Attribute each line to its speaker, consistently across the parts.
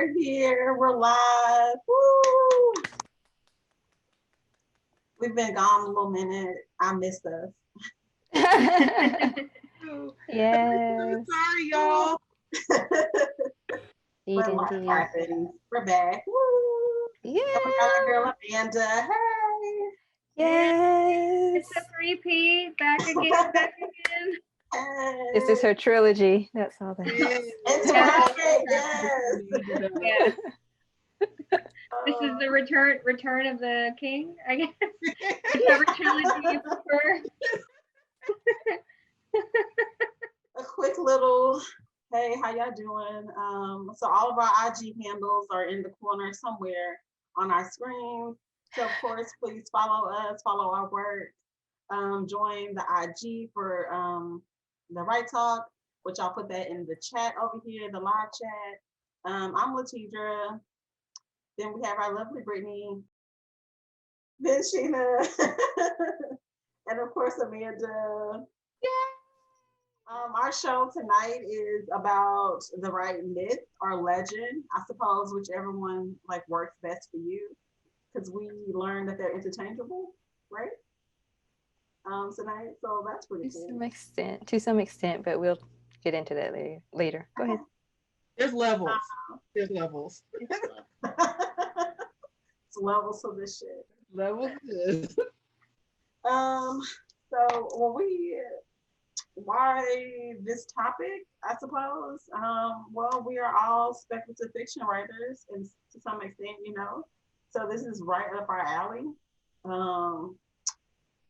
Speaker 1: we're here. We're live. Woo! We've been gone a little minute. I missed us.
Speaker 2: Yes.
Speaker 3: Sorry, y'all.
Speaker 1: We're back. Woo!
Speaker 2: Yeah.
Speaker 1: We got our girl Amanda. Hey.
Speaker 2: Yes.
Speaker 4: It's a 3P. Back again.
Speaker 1: Hey.
Speaker 2: This is her trilogy. That's all that.
Speaker 1: It's right. Yes.
Speaker 4: This is the return of the king, I guess. Whichever trilogy you prefer.
Speaker 1: A quick little, hey, how y'all doing? So all of our IG handles are in the corner somewhere on our screen. So of course, please follow us, follow our work. Join the IG for the Right Talk, which I'll put that in the chat over here, the live chat. I'm Latedra. Then we have our lovely Brittny. Then Sheena. And of course, Amanda. Our show tonight is about the right myth or legend, I suppose, whichever one like works best for you, because we learned that they're interchangeable, right? Tonight, so that's pretty cool.
Speaker 2: To some extent, but we'll get into that later. Go ahead.
Speaker 3: There's levels. There's levels.
Speaker 1: It's levels of this shit.
Speaker 3: Levels.
Speaker 1: So why this topic, I suppose? Well, we are all speculative fiction writers, and to some extent, so this is right up our alley.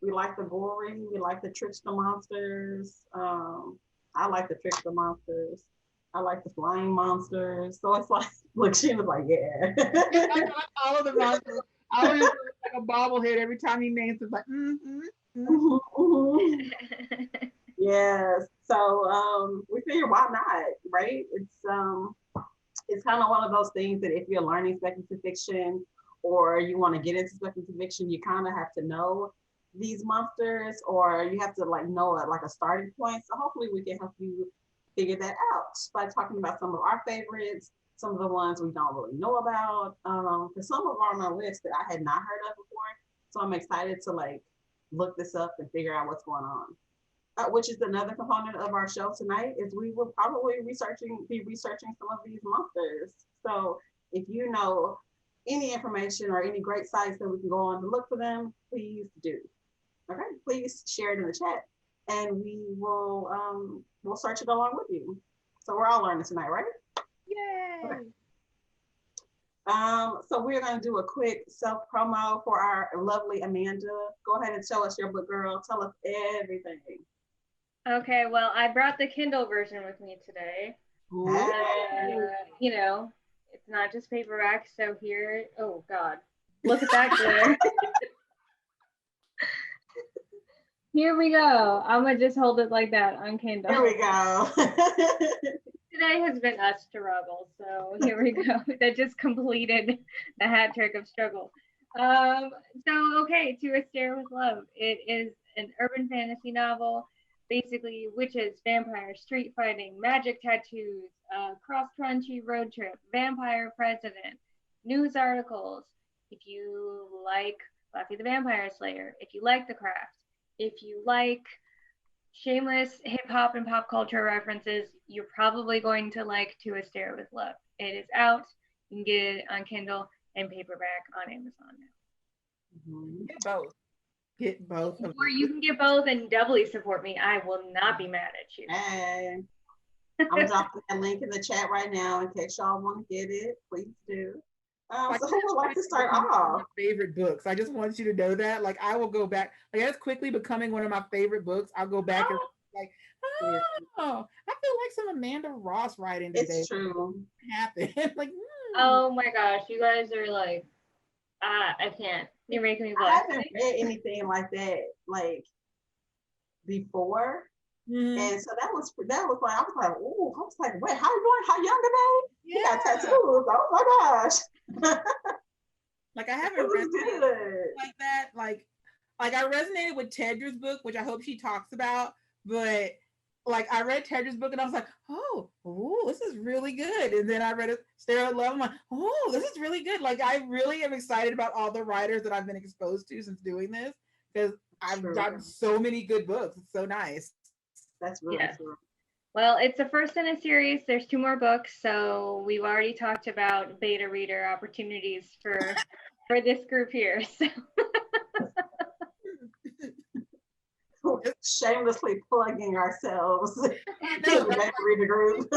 Speaker 1: We like the gory, we like the trickster monsters. I like the trickster monsters. I like the flying monsters. So it's like, look, she was like, yeah.
Speaker 3: I like all of the monsters. I always look like a bobblehead every time he names it, like,
Speaker 1: Yes. So we figured, why not, right? It's kind of one of those things that if you're learning speculative fiction or you want to get into speculative fiction, you kind of have to know these monsters, or you have to like know it like a starting point. So hopefully we can help you figure that out by talking about some of our favorites, some of the ones we don't really know about. Because some of them are on our list that I had not heard of before. So I'm excited to like look this up and figure out what's going on. Which is another component of our show tonight, is we will probably be researching some of these monsters. So if you know any information or any great sites that we can go on to look for them, please do. Okay, please share it in the chat, and we will we'll search it along with you. So we're all learning tonight, right?
Speaker 3: yay!
Speaker 1: Okay. So we're going to do a quick self promo for our lovely Amanda. Go ahead and show us your book, girl. Tell us everything.
Speaker 4: Okay, well, I brought the Kindle version with me today. It's not just paperback, so here, oh God, look at that glitter. Here we go. I'm gonna just hold it like that on Kindle.
Speaker 1: Here we go.
Speaker 4: Today has been a struggle, so here we go. That just completed the hat trick of struggle. Okay, To A Stair With Love. It is an urban fantasy novel. Basically, witches, vampires, street fighting, magic tattoos, cross-country road trip, vampire president, news articles. If you like Buffy the Vampire Slayer, if you like The Craft, if you like shameless hip-hop and pop culture references, you're probably going to like To A Stair With Love. It is out. You can get it on Kindle and paperback on Amazon now.
Speaker 3: Get both. Get both.
Speaker 4: Or you can get both and doubly support me. I will not be mad at you.
Speaker 1: Hey, I'm dropping that link in the chat right now in case y'all want to get it. Please do. So who would like to start off?
Speaker 3: My favorite books. I just want you to know that. Like, I will go back. Like, that's quickly becoming one of my favorite books. I'll go back and like, I feel like some Amanda Ross writing today.
Speaker 1: It's true.
Speaker 3: Happened. Like,
Speaker 4: oh my gosh, you guys are like, I can't. You're making me blush.
Speaker 1: I haven't read anything like that like before. And so that was like, I was like, ooh, I was like, wait, how young are they?
Speaker 3: yeah.
Speaker 1: He got tattoos. Oh my gosh.
Speaker 3: Like, I haven't read like that. Like I resonated with Tedra's book, which I hope she talks about, but like I read Tedra's book and I was like, oh, this is really good. And then I read it, Stare at Love. I'm like, oh, this is really good. Like I really am excited about all the writers that I've been exposed to since doing this because I've gotten so many good books. It's so nice.
Speaker 1: That's really true.
Speaker 4: Well, it's the first in a series. There's 2 more books, so we've already talked about beta reader opportunities for this group here. So.
Speaker 1: Shamelessly plugging ourselves to the beta reader group.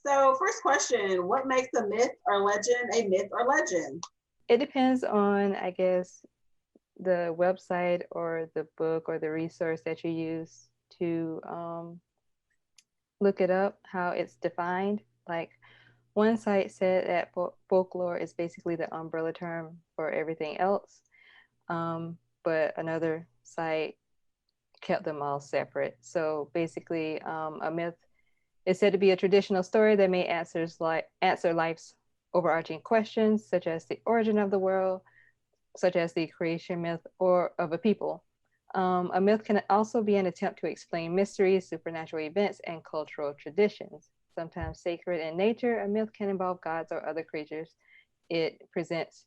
Speaker 1: So, first question: what makes a myth or legend a myth or legend?
Speaker 2: It depends on, I guess, the website or the book or the resource that you use to look it up, how it's defined. Like one site said that folklore is basically the umbrella term for everything else, but another site kept them all separate. So basically, a myth is said to be a traditional story that may answer life's overarching questions, such as the origin of the world, such as the creation myth or of a people. A myth can also be an attempt to explain mysteries, supernatural events, and cultural traditions. Sometimes sacred in nature, a myth can involve gods or other creatures. It presents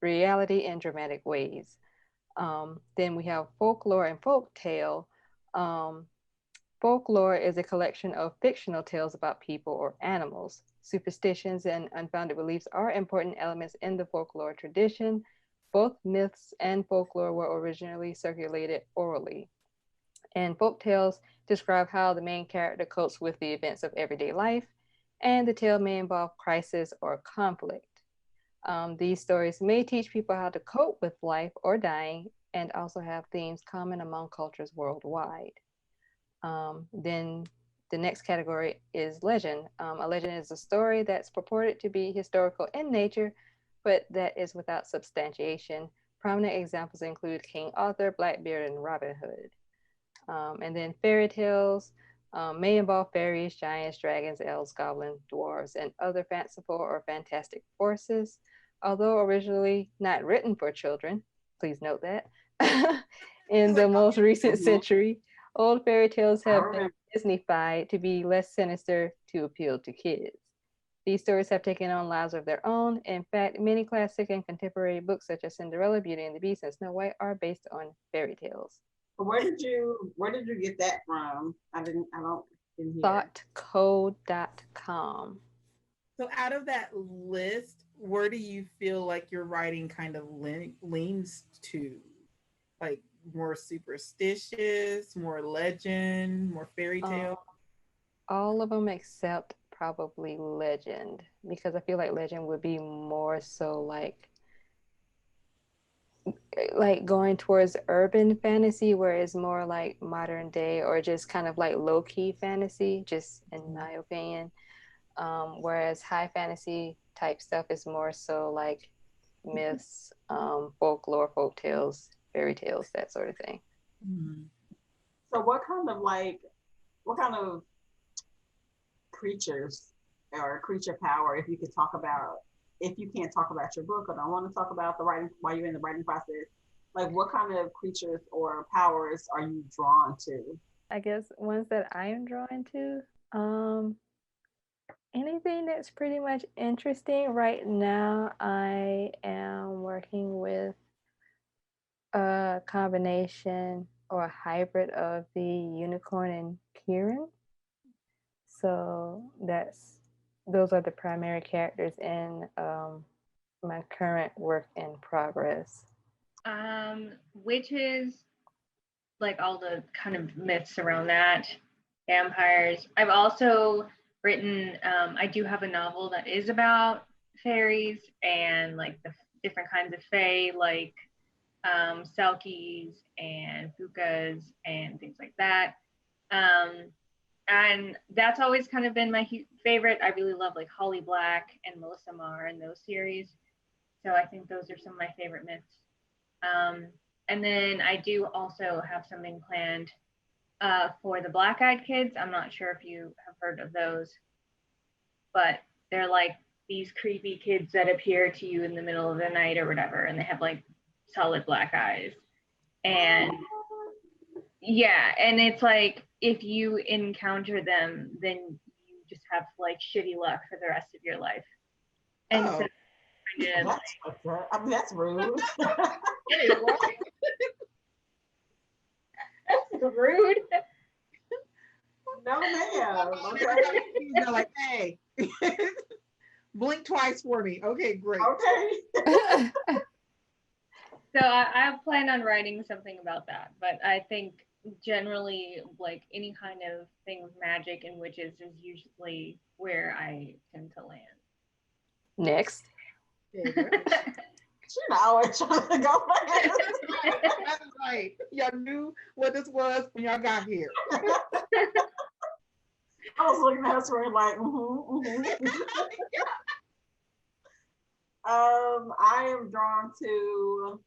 Speaker 2: reality in dramatic ways. Then we have folklore and folktale. Folklore is a collection of fictional tales about people or animals. Superstitions and unfounded beliefs are important elements in the folklore tradition. Both myths and folklore were originally circulated orally. And folk tales describe how the main character copes with the events of everyday life, and the tale may involve crisis or conflict. These stories may teach people how to cope with life or dying, and also have themes common among cultures worldwide. Then the next category is legend. A legend is a story that's purported to be historical in nature, but that is without substantiation. Prominent examples include King Arthur, Blackbeard, and Robin Hood. And then fairy tales may involve fairies, giants, dragons, elves, goblins, dwarves, and other fanciful or fantastic forces. Although originally not written for children, please note that, in the most recent century, old fairy tales have been Disney-fied to be less sinister to appeal to kids. These stories have taken on lives of their own. In fact, many classic and contemporary books such as Cinderella, Beauty and the Beast, and Snow White are based on fairy tales.
Speaker 1: Where did you get that from? I didn't hear.
Speaker 2: Thoughtco.com.
Speaker 3: So out of that list, where do you feel like your writing kind of leans to? Like more superstitious, more legend, more fairy tale?
Speaker 2: All of them except probably legend, because I feel like legend would be more so like going towards urban fantasy, where it's more like modern day or just kind of like low-key fantasy, just in my opinion. Whereas high fantasy type stuff is more so like myths, folklore, folk tales, fairy tales, that sort of thing.
Speaker 3: Mm-hmm.
Speaker 1: So what kind of creatures or creature power, if you can't talk about your book or don't want to talk about the writing while you're in the writing process, like what kind of creatures or powers are you drawn to?
Speaker 2: I guess ones that I am drawn to, anything that's pretty much interesting. Right now, I am working with a combination or a hybrid of the unicorn and Kieran. So those are the primary characters in my current work in progress.
Speaker 4: Witches, like all the kind of myths around that, vampires. I've also written, I do have a novel that is about fairies and like the different kinds of fae, like Selkies and Fukas and things like that. And that's always kind of been my favorite. I really love like Holly Black and Melissa Marr and those series. So I think those are some of my favorite myths. And then I do also have something planned for the Black-Eyed Kids. I'm not sure if you have heard of those, but they're like these creepy kids that appear to you in the middle of the night or whatever, and they have like solid black eyes. And Yeah, and it's like if you encounter them, then you just have like shitty luck for the rest of your life. And so kind of
Speaker 1: That's fucked up. I mean, that's rude.
Speaker 3: Wait, what?
Speaker 4: that's rude.
Speaker 1: No, ma'am. Okay.
Speaker 3: They're like, hey, blink twice for me. Okay, great.
Speaker 1: Okay.
Speaker 4: So I plan on writing something about that, but I think generally like any kind of thing with magic and witches is usually where I tend to land.
Speaker 2: Next.
Speaker 3: Okay, great.
Speaker 1: Sheena always trying to go fast.
Speaker 3: That's right. Y'all knew what this was when y'all got here.
Speaker 1: I was looking at her like, I am drawn to.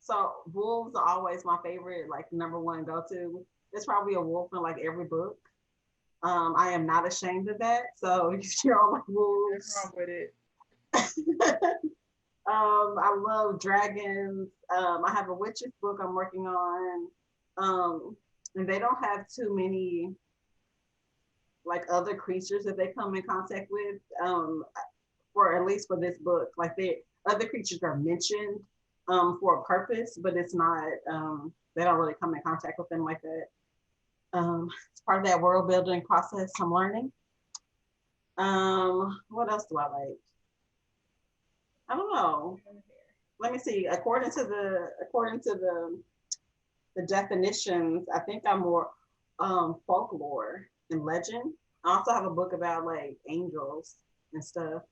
Speaker 1: So wolves are always my favorite, like number one go-to. There's probably a wolf in like every book. I am not ashamed of that. So if you don't like wolves,
Speaker 3: What's wrong with it?
Speaker 1: I love dragons. I have a witch's book I'm working on. And they don't have too many like other creatures that they come in contact with. For at least for this book, like other creatures are mentioned for a purpose, but it's not. They don't really come in contact with them like that. It's part of that world building process I'm learning. What else do I like? I don't know. Let me see. According to the definitions, I think I'm more folklore and legend. I also have a book about like angels and stuff.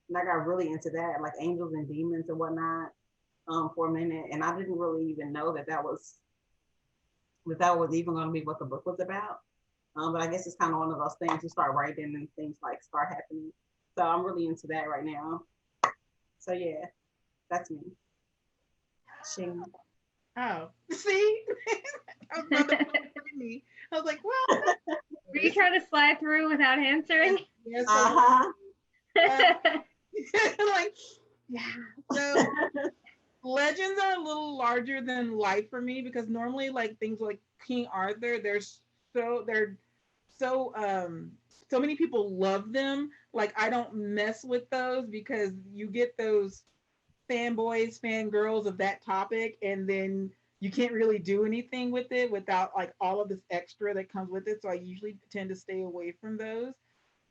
Speaker 1: And I got really into that, like angels and demons and whatnot, for a minute. And I didn't really even know that was even going to be what the book was about. But I guess it's kind of one of those things you start writing and things like start happening. So I'm really into that right now. So yeah, that's me. Sheena.
Speaker 3: Oh, see? I was about to me. I was like, well.
Speaker 4: Were you trying to slide through without answering?
Speaker 3: Yes,
Speaker 1: Uh-huh.
Speaker 3: like, yeah. So legends are a little larger than life for me because normally like things like King Arthur, so many people love them. Like I don't mess with those because you get those fanboys, fangirls of that topic, and then you can't really do anything with it without like all of this extra that comes with it. So I usually tend to stay away from those.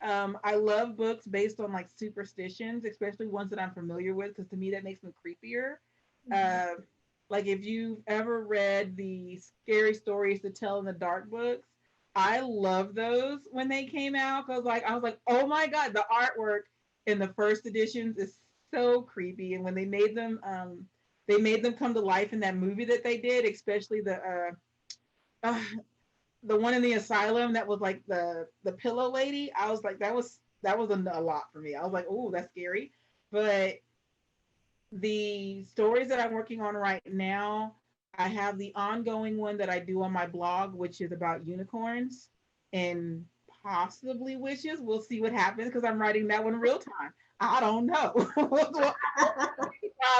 Speaker 3: I love books based on like superstitions, especially ones that I'm familiar with, because to me that makes them creepier. Like if you've ever read the Scary Stories to Tell in the Dark books, I love those when they came out because I was like, oh my god, the artwork in the first editions is so creepy, and when they made them come to life in that movie that they did, especially the one in the asylum that was like the pillow lady. I was like, that was a lot for me. I was like, oh, that's scary. But the stories that I'm working on right now, I have the ongoing one that I do on my blog, which is about unicorns and possibly witches. We'll see what happens because I'm writing that one real time. I don't know.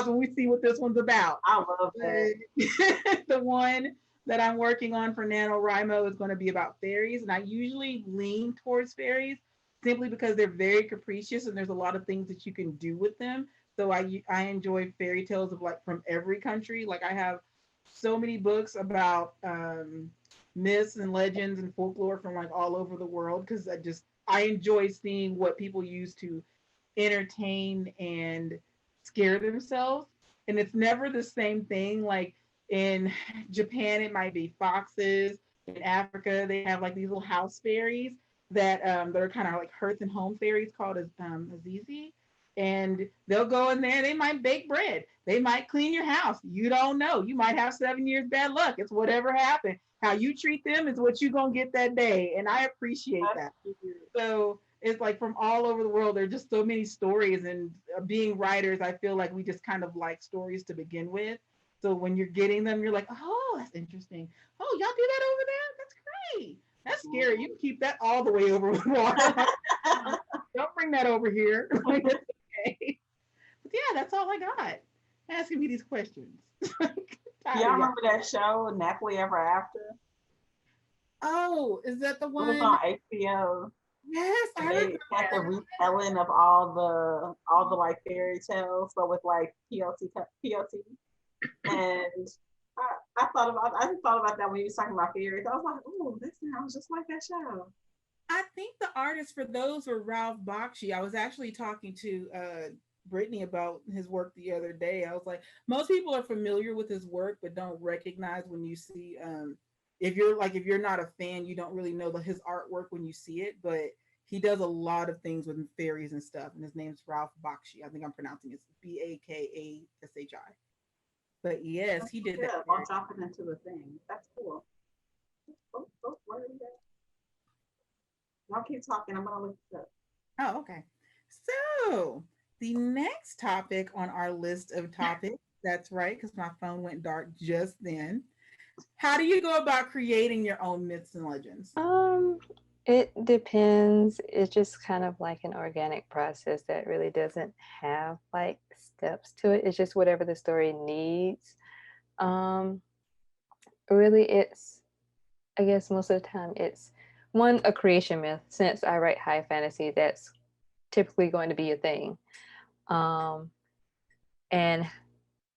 Speaker 3: When we see what this one's about.
Speaker 1: I love that.
Speaker 3: The one that I'm working on for NaNoWriMo is going to be about fairies, and I usually lean towards fairies simply because they're very capricious and there's a lot of things that you can do with them. So I enjoy fairy tales of like from every country. Like I have so many books about myths and legends and folklore from like all over the world because I enjoy seeing what people use to entertain and scare themselves. And it's never the same thing. Like in Japan, it might be foxes. In Africa, they have like these little house fairies that are kind of like hearth and home fairies called Azizi. And they'll go in there, they might bake bread. They might clean your house. You don't know. You might have 7 years bad luck. It's whatever happened. How you treat them is what you're going to get that day. And I appreciate that. So it's like from all over the world, there are just so many stories. And being writers, I feel like we just kind of like stories to begin with. So when you're getting them, you're like, oh, that's interesting. Oh, y'all do that over there? That's great. That's scary. You can keep that all the way over with water. Don't bring that over here. Okay. But yeah, that's all I got. Asking me these questions.
Speaker 1: Y'all remember that show, Happily Ever After?
Speaker 3: Oh, is that the
Speaker 1: It was
Speaker 3: one?
Speaker 1: on HBO.
Speaker 3: Yes, I
Speaker 1: And
Speaker 3: remember
Speaker 1: they had
Speaker 3: that.
Speaker 1: the retelling of all the like fairy tales, but with like PLT. And I just thought about that when you was talking about fairies. I was like, oh, this sounds just like that show.
Speaker 3: I think the artist for those were Ralph Bakshi. I was actually talking to Brittny about his work the other day. I was like, most people are familiar with his work, but don't recognize when you see if you're not a fan, you don't really know his artwork when you see it. But he does a lot of things with fairies and stuff. And his name's Ralph Bakshi. I think I'm pronouncing it Bakashi. But yes, he did that.
Speaker 1: Yeah, while dropping into the thing. That's cool. Where are you at? Y'all keep talking. I'm gonna look it up.
Speaker 3: Oh, okay. So the next topic on our list of topics, that's right, because my phone went dark just then. How do you go about creating your own myths and legends?
Speaker 2: It depends. It's just kind of like an organic process that really doesn't have like steps to it. It's just whatever the story needs. Really, it's, I guess most of the time it's one, a creation myth. Since I write high fantasy, that's typically going to be a thing. And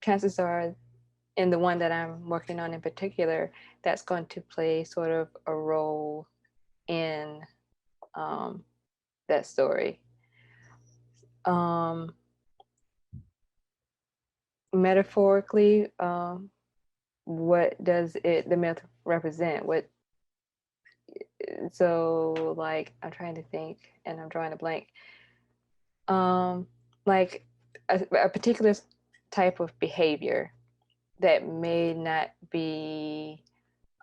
Speaker 2: chances are, in the one that I'm working on in particular, that's going to play sort of a role in that story. Metaphorically, what does the myth represent? So like I'm trying to think and I'm drawing a blank. Like a particular type of behavior that may not be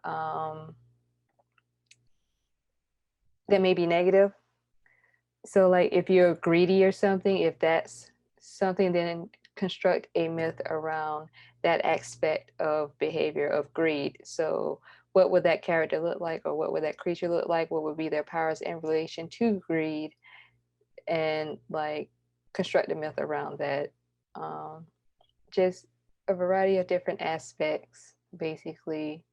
Speaker 2: that may be negative. So like if you're greedy or something, if that's something, then construct a myth around that aspect of behavior of greed. So what would that character look like, or what would that creature look like? What would be their powers in relation to greed? And like construct a myth around that. Just a variety of different aspects, basically.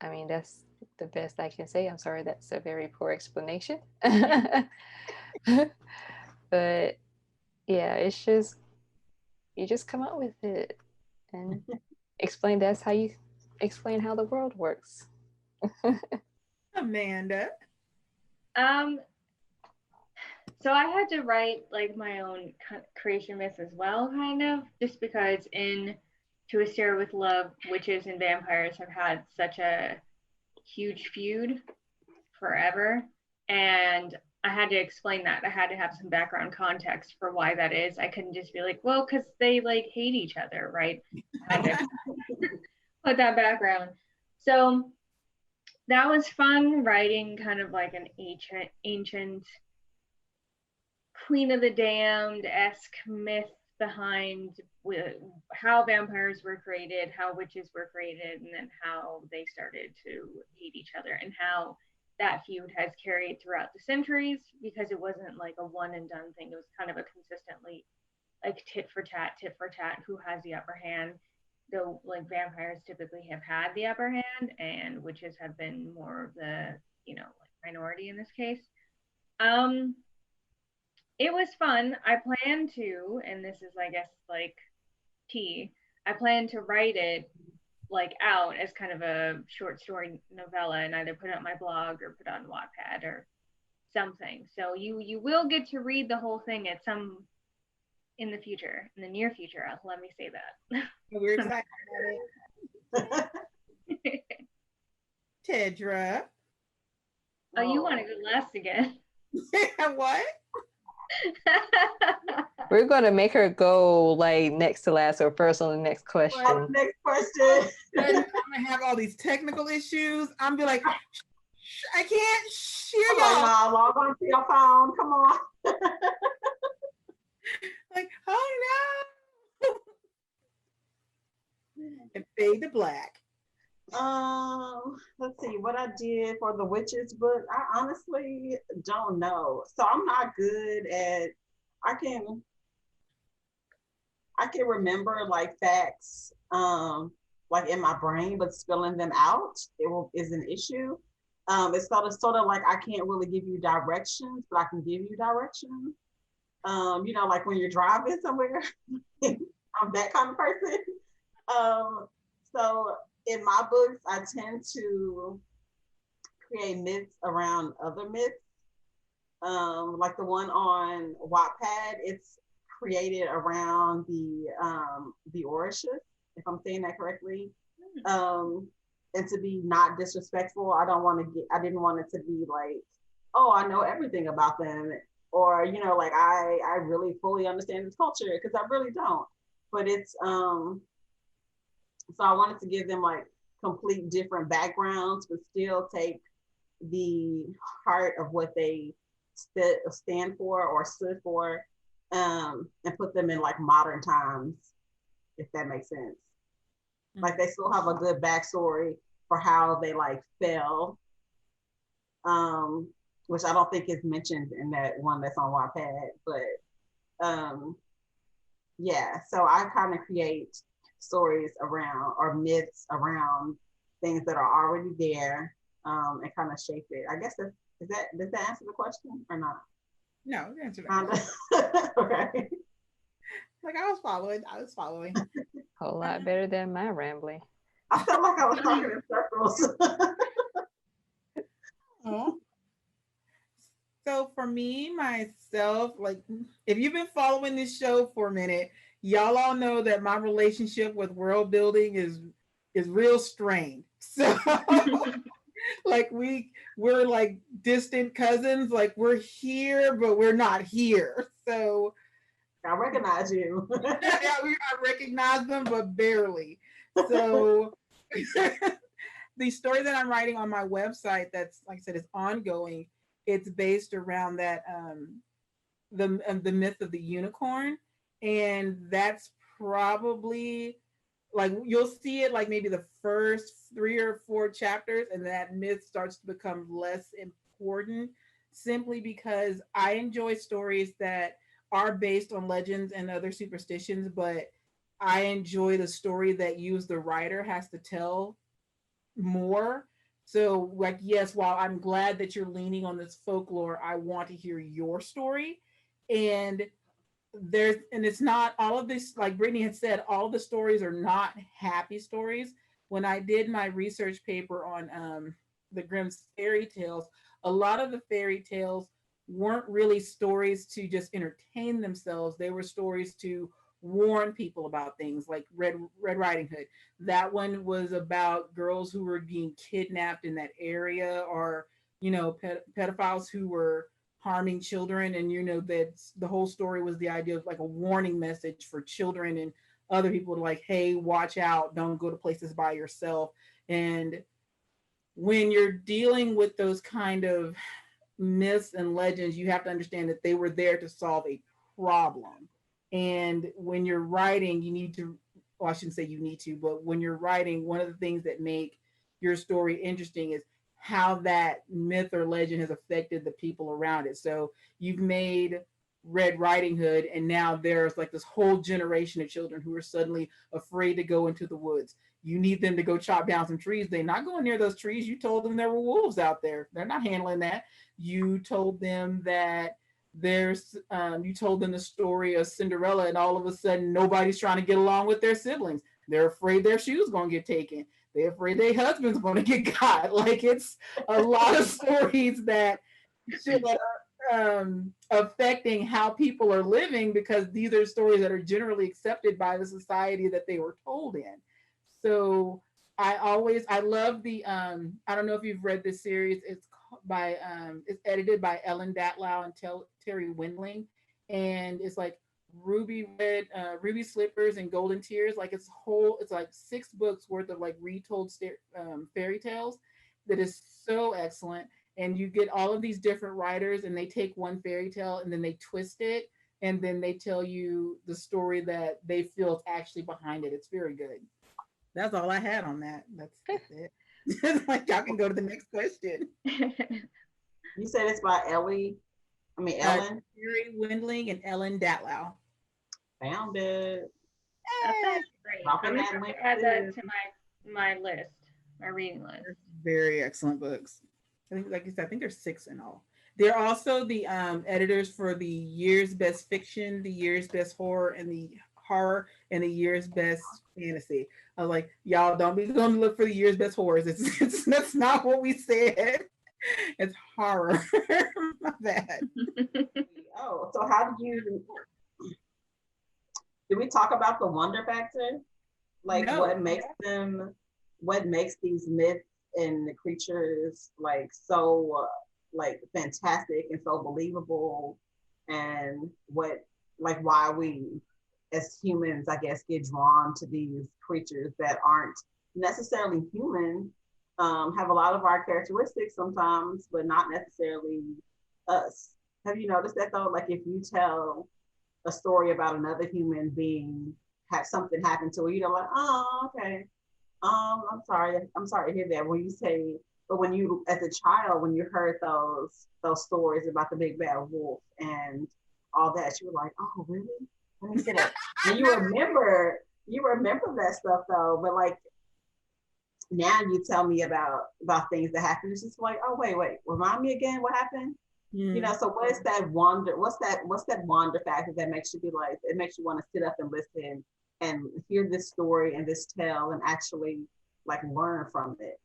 Speaker 2: I mean, that's the best I can say. I'm sorry, that's a very poor explanation. But yeah, it's just, you just come up with it and explain. That's how you explain how the world works.
Speaker 3: Amanda.
Speaker 4: So I had to write like my own creation myths as well, kind of, just because in To a Stare with Love, witches and vampires have had such a huge feud forever, and I had to explain that. I had to have some background context for why that is. I couldn't just be like, well, because they like hate each other, right? I had to put that background. So that was fun, writing kind of like an ancient Queen of the Damned-esque myth behind how vampires were created, how witches were created, and then how they started to hate each other, and how that feud has carried throughout the centuries, because it wasn't like a one and done thing. It was kind of a consistently like tit for tat, who has the upper hand. Though like vampires typically have had the upper hand, and witches have been more of the, like minority in this case. It was fun. I plan to, and this is, I guess, like I plan to write it like out as kind of a short story novella and either put it on my blog or put it on Wattpad or something. So you will get to read the whole thing at some in the future, in the near future. Let me say that.
Speaker 3: We're excited about it. Tedra.
Speaker 4: Oh, you want to go last again?
Speaker 3: What?
Speaker 2: We're gonna make her go like next to last or first on the next question.
Speaker 1: Well, next question.
Speaker 3: I'm gonna have all these technical issues. I'm be like, I can't hear y'all.
Speaker 1: Now, log on to your phone. Come on.
Speaker 3: Like, oh no. And fade to black.
Speaker 1: Let's see what I did for the witches book. I honestly don't know. So I'm not good at, I can remember like facts. like in my brain, but spilling them out is an issue. It's sort of like I can't really give you directions, but I can give you directions. You know, like when you're driving somewhere, I'm that kind of person. So in my books, I tend to create myths around other myths. Like the one on Wattpad, it's created around the Orishas, if I'm saying that correctly. And to be not disrespectful, I didn't want it to be like, oh, I know everything about them, or you know, like I really fully understand this culture, because I really don't. But it's so I wanted to give them like complete different backgrounds, but still take the heart of what they stand for or stood for, and put them in like modern times, if that makes sense. Like they still have a good backstory for how they like fell, which I don't think is mentioned in that one that's on Wattpad, but yeah, so I kind of create stories around, or myths around, things that are already there, and kind of shape it. I guess does that answer the question or not?
Speaker 3: No, you answered that.
Speaker 1: Okay.
Speaker 3: Like I was following.
Speaker 2: Whole lot better than my rambling.
Speaker 1: I felt like I was talking in circles.
Speaker 3: So for me, myself, like if you've been following this show for a minute, y'all all know that my relationship with world building is real strained. So like we're like distant cousins, like we're here, but we're not here. So
Speaker 1: I recognize you.
Speaker 3: yeah, I recognize them, but barely. So the story that I'm writing on my website, that's like I said, is ongoing. It's based around that the myth of the unicorn, and that's probably like you'll see it like maybe the first 3 or 4 chapters, and that myth starts to become less important, simply because I enjoy stories that are based on legends and other superstitions, but I enjoy the story that the writer has to tell more. So like, yes, while I'm glad that you're leaning on this folklore, I want to hear your story. And it's not all of this, like Brittny had said, all of the stories are not happy stories. When I did my research paper on the Grimm's fairy tales, a lot of the fairy tales weren't really stories to just entertain themselves. They were stories to warn people about things, like Red Riding Hood. That one was about girls who were being kidnapped in that area, or you know, pedophiles who were harming children, and you know that the whole story was the idea of like a warning message for children and other people to like, hey, watch out, don't go to places by yourself. And when you're dealing with those kind of myths and legends, you have to understand that they were there to solve a problem. And when you're writing, you need to, well, I shouldn't say you need to, but when you're writing, one of the things that make your story interesting is how that myth or legend has affected the people around it. So you've made Red Riding Hood, and now there's like this whole generation of children who are suddenly afraid to go into the woods. You need them to go chop down some trees. They're not going near those trees. You told them there were wolves out there. They're not handling that. You told them that you told them the story of Cinderella, and all of a sudden nobody's trying to get along with their siblings. They're afraid their shoes going to get taken. They're afraid their husband's going to get caught. Like, it's a lot of stories that are affecting how people are living, because these are stories that are generally accepted by the society that they were told in. So I love the I don't know if you've read this series. It's edited by Ellen Datlow and Terry Windling, and it's like Ruby Slippers and Golden Tears. Like it's like 6 books worth of like retold fairy tales that is so excellent. And you get all of these different writers, and they take one fairy tale and then they twist it, and then they tell you the story that they feel is actually behind it. It's very good. That's all I had on that. That's it. Like, y'all can go to the next question.
Speaker 1: You said it's by Ellen.
Speaker 3: Terry Windling and Ellen Datlow.
Speaker 1: Found it.
Speaker 4: That's great. I'm going to add that to my my list, my reading list.
Speaker 3: Very excellent books. I think, like you said, I think there's 6 in all. They're also the editors for the year's best fiction, the year's best horror, and the year's best fantasy. I was like, y'all don't be going to look for the year's best horrors. It's that's not what we said. It's horror. My bad.
Speaker 1: Oh, so how did we talk about the wonder factor? Like
Speaker 3: No.
Speaker 1: what makes these myths and the creatures like so like fantastic and so believable, and why we as humans, I guess, get drawn to these creatures that aren't necessarily human, have a lot of our characteristics sometimes, but not necessarily us. Have you noticed that though? Like if you tell a story about another human being have something happen to her, you know, like, oh, okay. I'm sorry to hear that. When you say, but when you, as a child, when you heard those stories about the big bad wolf and all that, you were like, oh, really? Let me see that. And you remember that stuff though, but like now you tell me about things that happen. It's just like, oh, wait, remind me again what happened. You know, so what is that wonder? What's that wonder factor that makes you be like, it makes you want to sit up and listen and hear this story and this tale and actually like learn from it?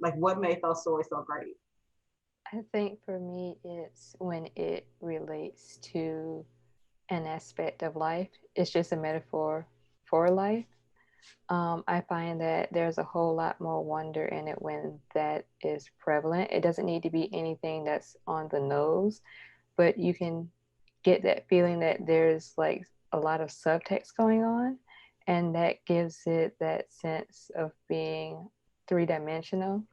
Speaker 1: Like what made those stories so great?
Speaker 2: I think for me, it's when it relates to an aspect of life. It's just a metaphor for life. I find that there's a whole lot more wonder in it when that is prevalent. It doesn't need to be anything that's on the nose, but you can get that feeling that there's like a lot of subtext going on, and that gives it that sense of being three-dimensional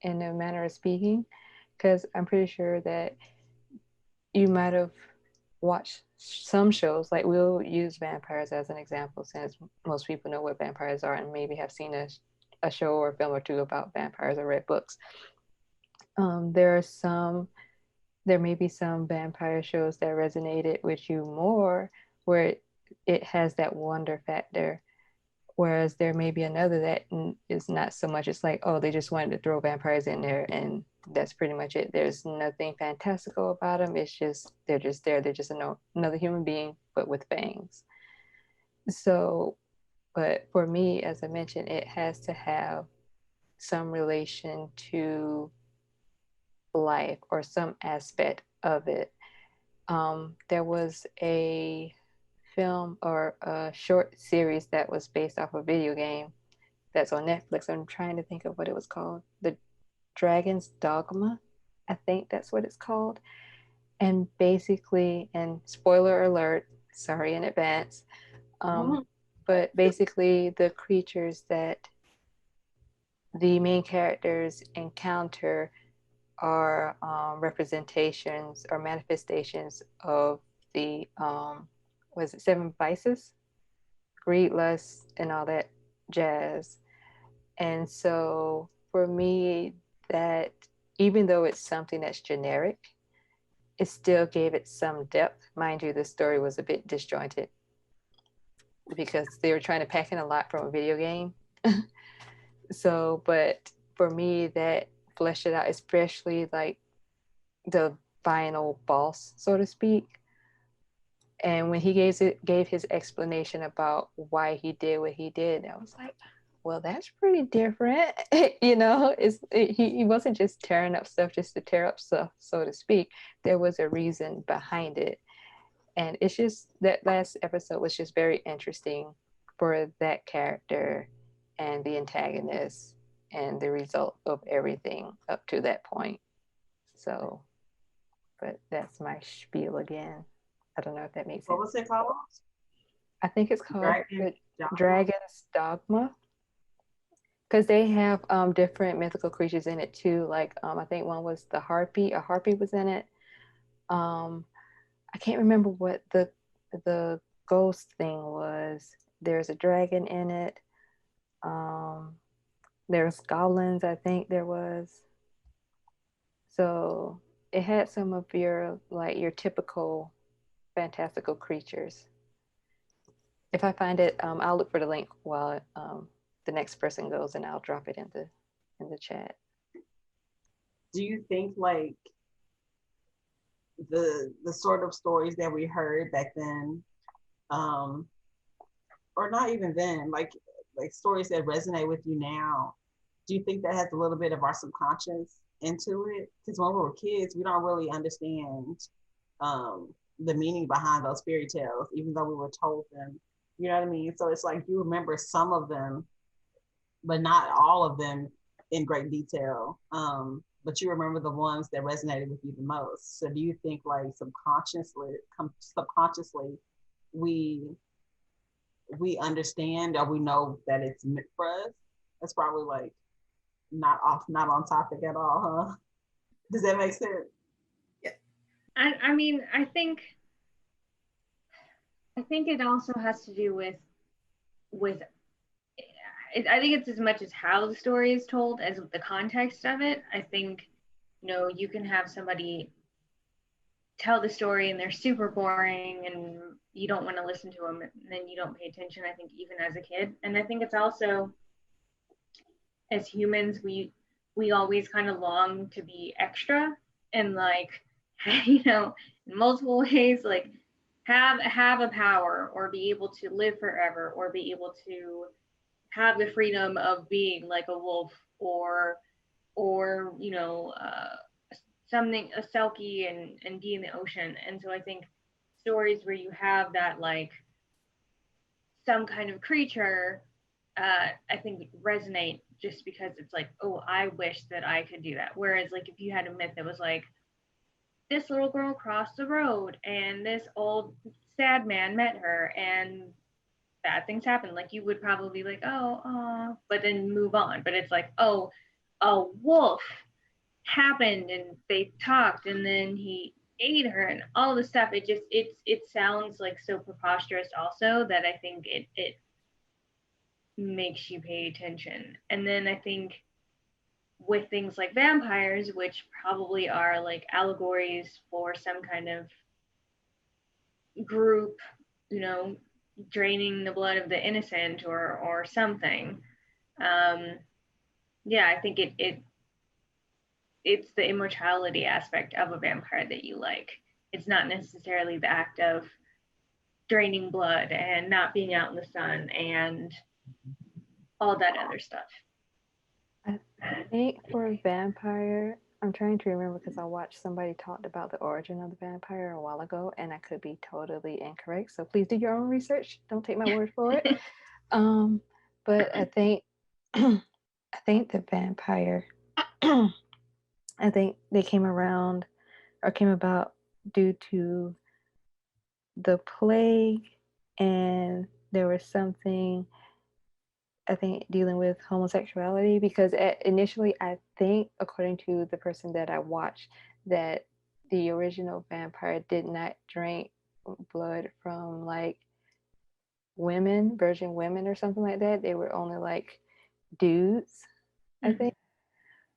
Speaker 2: in a manner of speaking. Because I'm pretty sure that you might have watched some shows, like we'll use vampires as an example since most people know what vampires are and maybe have seen a show or a film or two about vampires or read books. There may be some vampire shows that resonated with you more where it has that wonder factor, whereas there may be another that is not so much. It's like, oh, they just wanted to throw vampires in there and that's pretty much it. There's nothing fantastical about them. It's just, they're just there. They're just another human being, but with fangs. So, but for me, as I mentioned, it has to have some relation to life or some aspect of it. There was a film or a short series that was based off a video game that's on Netflix. I'm trying to think of what it was called. The Dragon's Dogma, I think that's what it's called. And basically, and spoiler alert, sorry in advance, but basically the creatures that the main characters encounter are representations or manifestations of the was it 7 vices, greed, lust, and all that jazz. And so for me, that even though it's something that's generic, it still gave it some depth. Mind you, the story was a bit disjointed because they were trying to pack in a lot from a video game. So, but for me, that fleshed it out, especially like the final boss, so to speak. And when he gave his explanation about why he did what he did, I was like, well, that's pretty different. You know, he wasn't just tearing up stuff just to tear up stuff, so to speak. There was a reason behind it. And it's just that last episode was just very interesting for that character and the antagonist and the result of everything up to that point. So, but that's my spiel again. I don't know if that makes sense.
Speaker 1: What was it called?
Speaker 2: I think it's called Dragon's Dogma. Because they have different mythical creatures in it too. Like I think one was the harpy. A harpy was in it. I can't remember what the ghost thing was. There's a dragon in it. There's goblins, I think there was. So it had some of your typical fantastical creatures. If I find it, I'll look for the link while the next person goes, and I'll drop it in the chat.
Speaker 1: Do you think like the sort of stories that we heard back then, or not even then, like stories that resonate with you now, do you think that has a little bit of our subconscious into it? Because when we were kids, we don't really understand the meaning behind those fairy tales, even though we were told them. You know what I mean? So it's like you remember some of them, but not all of them in great detail. But you remember the ones that resonated with you the most. So do you think like subconsciously we understand or we know that it's meant for us? That's probably like not on topic at all, huh? Does that make sense?
Speaker 4: Yeah. I mean, I think it also has to do with I think it's as much as how the story is told as the context of it. I think, you can have somebody tell the story and they're super boring and you don't want to listen to them, and then you don't pay attention, I think, even as a kid. And I think it's also, as humans, we always kind of long to be extra and like, in multiple ways, like have a power or be able to live forever or be able to have the freedom of being like a wolf or something, a selkie and be in the ocean. And so I think stories where you have that, like some kind of creature, I think resonate just because it's like, oh, I wish that I could do that. Whereas like if you had a myth that was like, this little girl crossed the road and this old sad man met her and bad things happen, like you would probably be like, oh, but then move on. But it's like, oh, a wolf happened and they talked and then he ate her and all this stuff. It sounds like so preposterous also that I think it makes you pay attention. And then I think with things like vampires, which probably are like allegories for some kind of group, draining the blood of the innocent or something. I think it's the immortality aspect of a vampire that you like. It's not necessarily the act of draining blood and not being out in the sun and all that other stuff.
Speaker 2: I think for a vampire, I'm trying to remember because I watched somebody talked about the origin of the vampire a while ago, and I could be totally incorrect. So please do your own research. Don't take my word for it. But I think the vampire, I think they came about due to the plague, and there was something, I think, dealing with homosexuality, because initially I think, according to the person that I watched, that the original vampire did not drink blood from like women, virgin women or something like that. They were only like dudes, I think.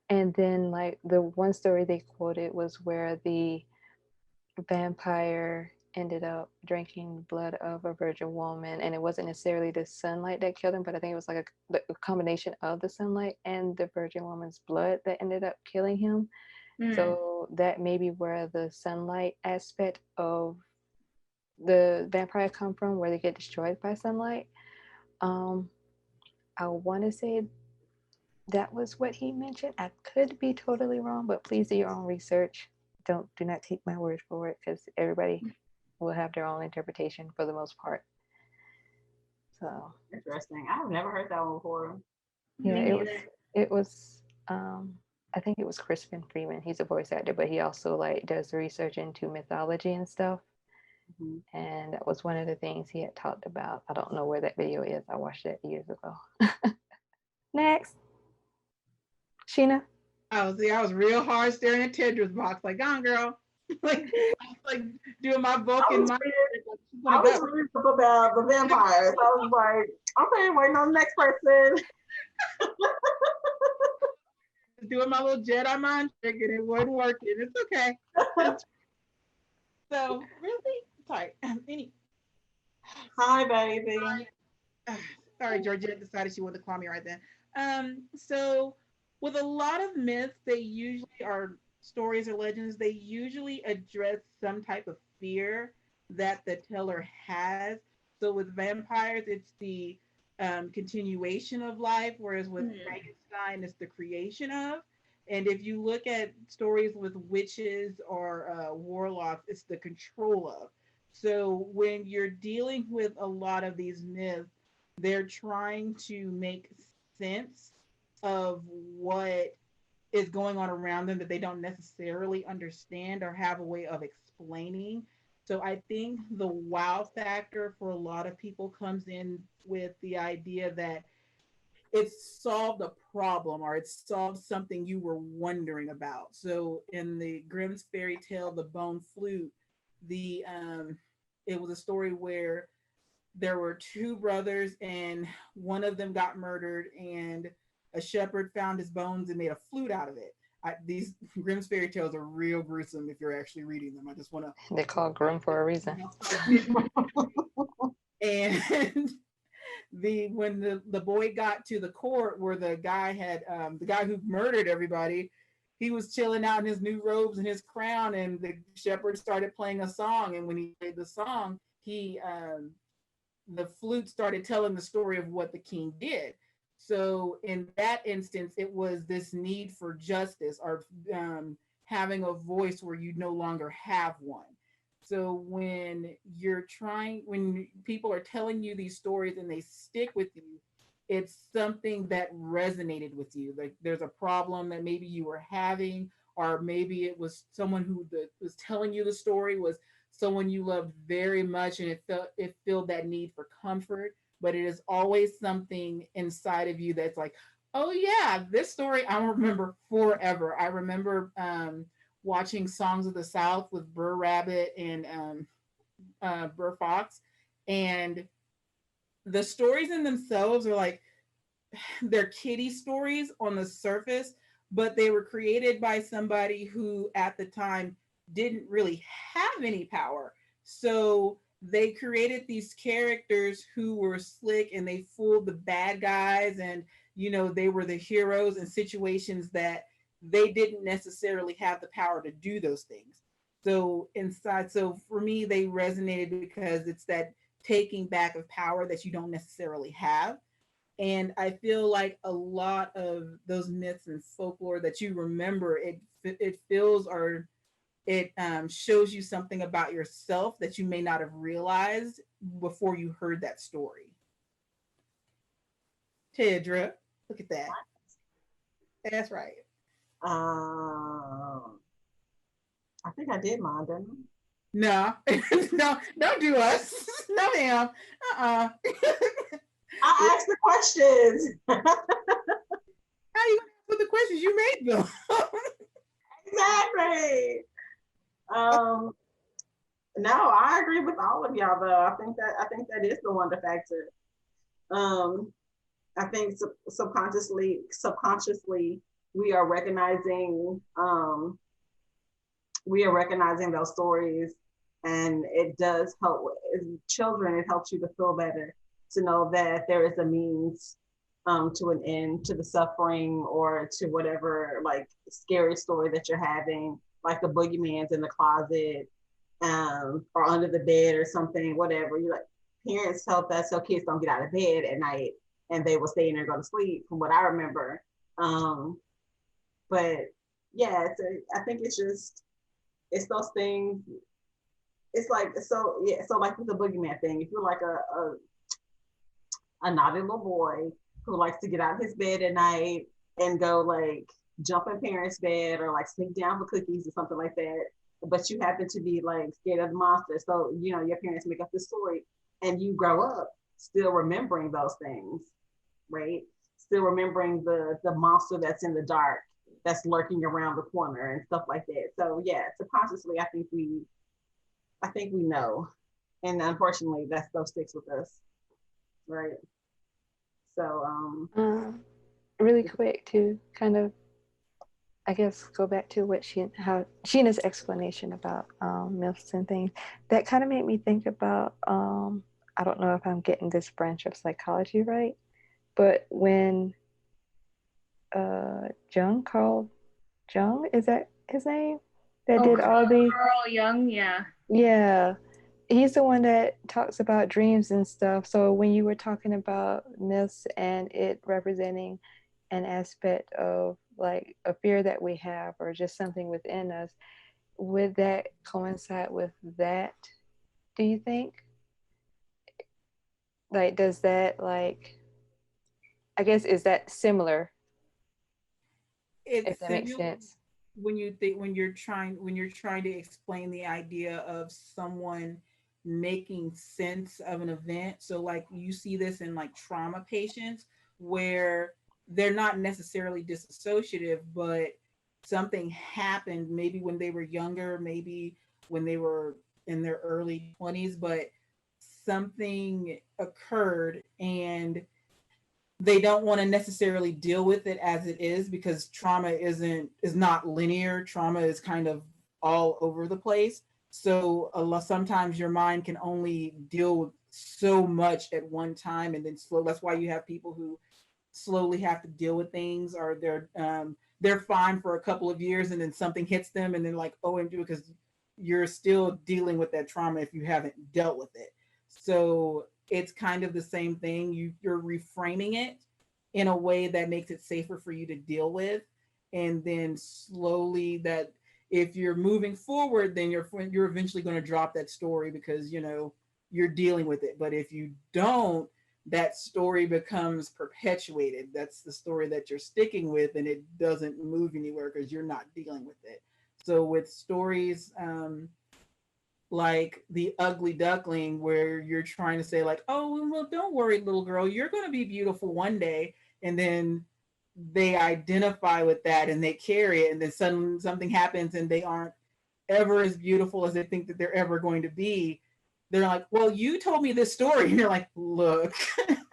Speaker 2: And then like the one story they quoted was where the vampire ended up drinking blood of a virgin woman, and it wasn't necessarily the sunlight that killed him, but I think it was like a combination of the sunlight and the virgin woman's blood that ended up killing him. So that may be where the sunlight aspect of the vampire come from, where they get destroyed by sunlight. I want to say that was what he mentioned. I could be totally wrong, but please do your own research. Do not take my word for it, because everybody will have their own interpretation for the most part. So
Speaker 1: interesting. I've never heard that one before.
Speaker 2: Yeah, it was I think it was Crispin Freeman. He's a voice actor, but he also like does research into mythology and stuff. And that was one of the things he had talked about. I don't know where that video is. I watched it years ago. Next. Sheena.
Speaker 3: I was real hard staring at Tedra's box, like, on girl. like doing my book and my.
Speaker 1: I was reading about the vampires. I was like, okay, waiting on the next person.
Speaker 3: Doing my little Jedi mind trick and it wasn't working. It's okay. So really, sorry.
Speaker 1: Hi, baby.
Speaker 3: Sorry, Georgette decided she wanted to call me right then. So with a lot of myths, they usually are stories or legends. They usually address some type of fear that the teller has. So with vampires, it's the continuation of life, whereas with Frankenstein, it's the creation of. And if you look at stories with witches or warlocks, it's the control of. So when you're dealing with a lot of these myths, they're trying to make sense of what is going on around them that they don't necessarily understand or have a way of explaining. So I think the wow factor for a lot of people comes in with the idea that it's solved a problem or it's solved something you were wondering about. So in the Grimm's fairy tale, The Bone Flute, the it was a story where there were two brothers and one of them got murdered and a shepherd found his bones and made a flute out of it. These Grimm's fairy tales are real gruesome if you're actually reading them. I just want to.
Speaker 2: They're called Grimm for a reason.
Speaker 3: And when the boy got to the court where the guy who murdered everybody, he was chilling out in his new robes and his crown, and the shepherd started playing a song. And when he played the song, the flute started telling the story of what the king did. So in that instance, it was this need for justice or having a voice where you no longer have one. So when people are telling you these stories and they stick with you, it's something that resonated with you. Like there's a problem that maybe you were having, or maybe it was someone who was telling you the story was someone you loved very much, and it filled that need for comfort. But it is always something inside of you that's like, oh yeah, this story I will remember forever. I remember watching Songs of the South with Burr Rabbit and Burr Fox, and the stories in themselves are like they're kiddie stories on the surface, but they were created by somebody who at the time didn't really have any power. So they created these characters who were slick and they fooled the bad guys, and they were the heroes in situations that they didn't necessarily have the power to do those things. So for me, they resonated because it's that taking back of power that you don't necessarily have. And I feel like a lot of those myths and folklore that you remember, it feels or it shows you something about yourself that you may not have realized before you heard that story. Tedra, look at that. That's right.
Speaker 1: I think I did mine, didn't I?
Speaker 3: No, no, don't do us. No, ma'am.
Speaker 1: I asked the questions.
Speaker 3: How you gonna put the questions? You made them.
Speaker 1: Exactly. No, I agree with all of y'all though. I think that is the wonder factor. I think subconsciously we are recognizing those stories, and it does help as children. It helps you to feel better, to know that there is a means to an end to the suffering or to whatever like scary story that you're having, like the boogeyman's in the closet or under the bed or something, whatever. You like parents help that so kids don't get out of bed at night and they will stay in there and go to sleep, from what I remember. But yeah, I think it's those things. It's like so like with the boogeyman thing, if you're like a naughty little boy who likes to get out of his bed at night and go like jump in parents' bed or like sneak down for cookies or something like that, but you happen to be like scared of the monster, so your parents make up this story and you grow up still remembering those things, right? Still remembering the monster that's in the dark, that's lurking around the corner and stuff like that. So yeah, subconsciously I think we know, and unfortunately that still sticks with us, right? So
Speaker 2: really quick to kind of, I guess, go back to what how Sheena's explanation about myths and things, that kind of made me think about I don't know if I'm getting this branch of psychology right, but when Carl Jung, is that his name? That did all the
Speaker 4: Carl Jung, yeah.
Speaker 2: yeah. He's the one that talks about dreams and stuff. So when you were talking about myths and it representing an aspect of like a fear that we have or just something within us, would that coincide with that, do you think? Like, does that like, I guess, is that similar,
Speaker 3: It's
Speaker 2: if that makes
Speaker 3: similar
Speaker 2: sense?
Speaker 3: when you think when you're trying to explain the idea of someone making sense of an event. So like you see this in like trauma patients where they're not necessarily disassociative, but something happened maybe when they were younger, maybe when they were in their early 20s, but something occurred and they don't want to necessarily deal with it as it is because trauma is not linear. Trauma is kind of all over the place. So sometimes your mind can only deal with so much at one time, and then slow. That's why you have people who slowly have to deal with things, or they're fine for a couple of years, and then something hits them, and then like OMG, because you're still dealing with that trauma if you haven't dealt with it. So it's kind of the same thing. You're reframing it in a way that makes it safer for you to deal with, and then slowly that if you're moving forward, then you're eventually going to drop that story because you're dealing with it. But if you don't, that story becomes perpetuated. That's the story that you're sticking with, and it doesn't move anywhere because you're not dealing with it. So with stories like the ugly duckling, where you're trying to say like, oh well, don't worry, little girl, you're going to be beautiful one day, and then they identify with that and they carry it, and then suddenly something happens and they aren't ever as beautiful as they think that they're ever going to be. They're like, well, you told me this story, and you're like, look,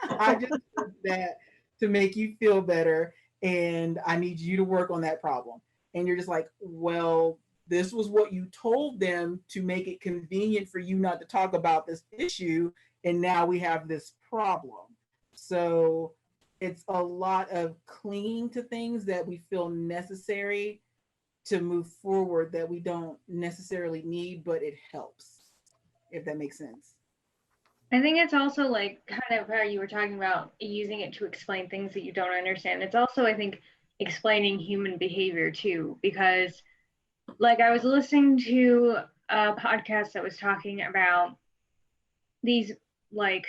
Speaker 3: I just did that to make you feel better, and I need you to work on that problem. And you're just like, well, this was what you told them to make it convenient for you not to talk about this issue, and now we have this problem. So it's a lot of clinging to things that we feel necessary to move forward that we don't necessarily need, but it helps, if that makes sense.
Speaker 4: I think it's also like kind of how you were talking about using it to explain things that you don't understand. It's also, I think, explaining human behavior too, because like I was listening to a podcast that was talking about these like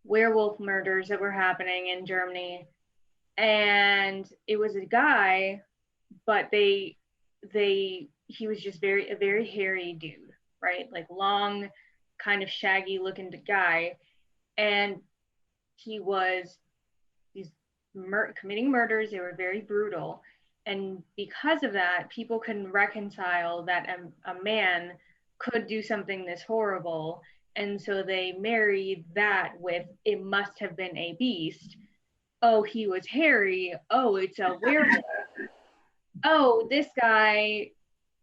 Speaker 4: werewolf murders that were happening in Germany, and it was a guy, but he was just a very hairy dude, right? Like long, kind of shaggy looking guy, and he was these committing murders. They were very brutal, and because of that, people couldn't reconcile that a man could do something this horrible, and so they married that with it must have been a beast. Oh, he was hairy. Oh, it's a werewolf. Oh, this guy,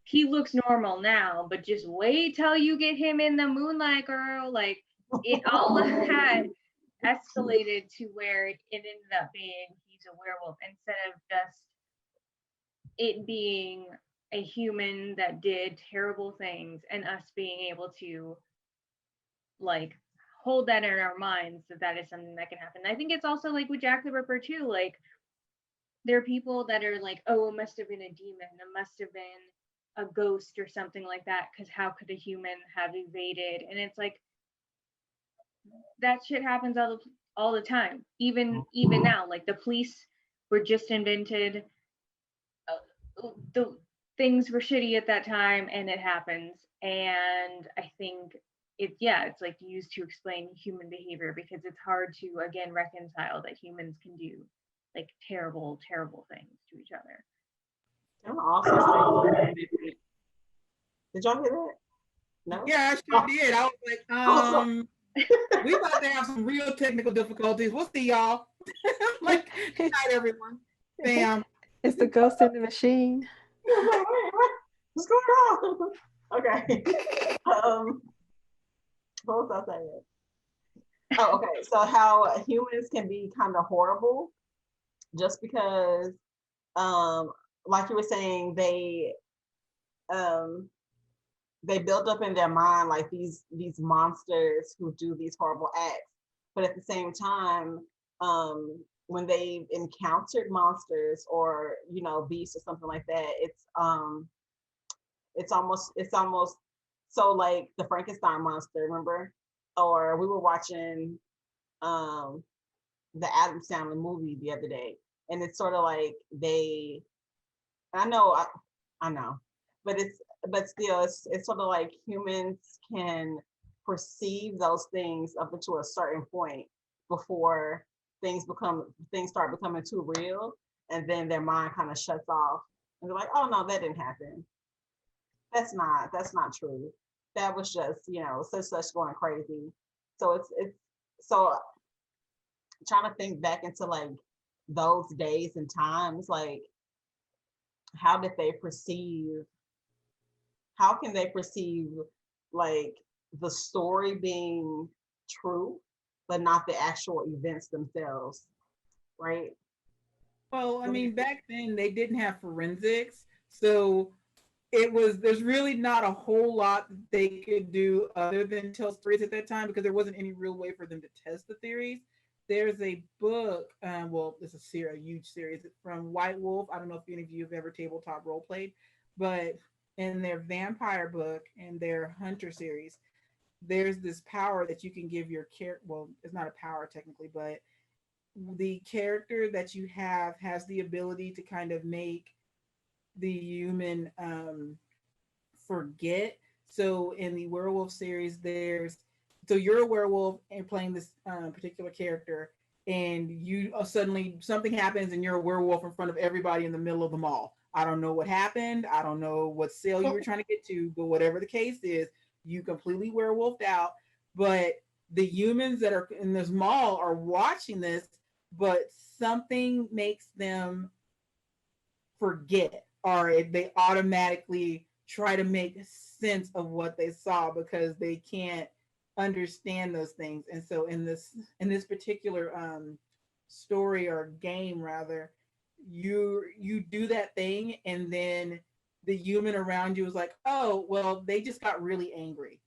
Speaker 4: he looks normal now, but just wait till you get him in the Moonlight Girl. Like it all had escalated to where it ended up being he's a werewolf instead of just it being a human that did terrible things and us being able to like hold that in our minds that is something that can happen. I think it's also like with Jack the Ripper too, like there are people that are like, oh, it must have been a demon, it must have been a ghost or something like that, because how could a human have evaded? And it's like that shit happens all the time, even now. Like the police were just invented, the things were shitty at that time, and it happens. And I think it's like used to explain human behavior, because it's hard to again reconcile that humans can do like terrible things to each other.
Speaker 1: I'm also saying, did y'all hear that? No.
Speaker 3: Yeah, I sure did. I was like, we about to have some real technical difficulties. We'll see y'all. Like, good night, everyone. Bam.
Speaker 2: It's the ghost in the machine.
Speaker 1: What's going on? Okay. What was I saying? Oh, okay. So how humans can be kind of horrible just because, um, like you were saying, um, they build up in their mind like these monsters who do these horrible acts, but at the same time, when they've encountered monsters or beasts or something like that, it's almost so like the Frankenstein monster, remember? Or we were watching um the Adam Sandler movie the other day, and it's sort of like I know, but still, it's sort of like humans can perceive those things up until a certain point before things start becoming too real, and then their mind kind of shuts off, and they're like, oh no, that didn't happen. That's not true. That was just such going crazy. So it's so trying to think back into like those days and times, like how did they perceive how can they perceive like the story being true but not the actual events themselves, right?
Speaker 3: Well, I mean, back then they didn't have forensics, so there's really not a whole lot that they could do other than tell stories at that time because there wasn't any real way for them to test the theories. There's a book, well, it's a huge series from White Wolf. I don't know if any of you have ever tabletop role played, but in their vampire book and their hunter series, there's this power that you can give your character. Well, it's not a power technically, but the character that you have has the ability to kind of make the human forget. So in the werewolf series, so you're a werewolf and playing this particular character, and you suddenly something happens and you're a werewolf in front of everybody in the middle of the mall. I don't know what happened. I don't know what sale you were trying to get to, but whatever the case is, you completely werewolfed out. But the humans that are in this mall are watching this, but something makes them forget or they automatically try to make sense of what they saw because they can't understand those things. And so in this particular story or game rather, you do that thing and then the human around you is like, oh well, they just got really angry.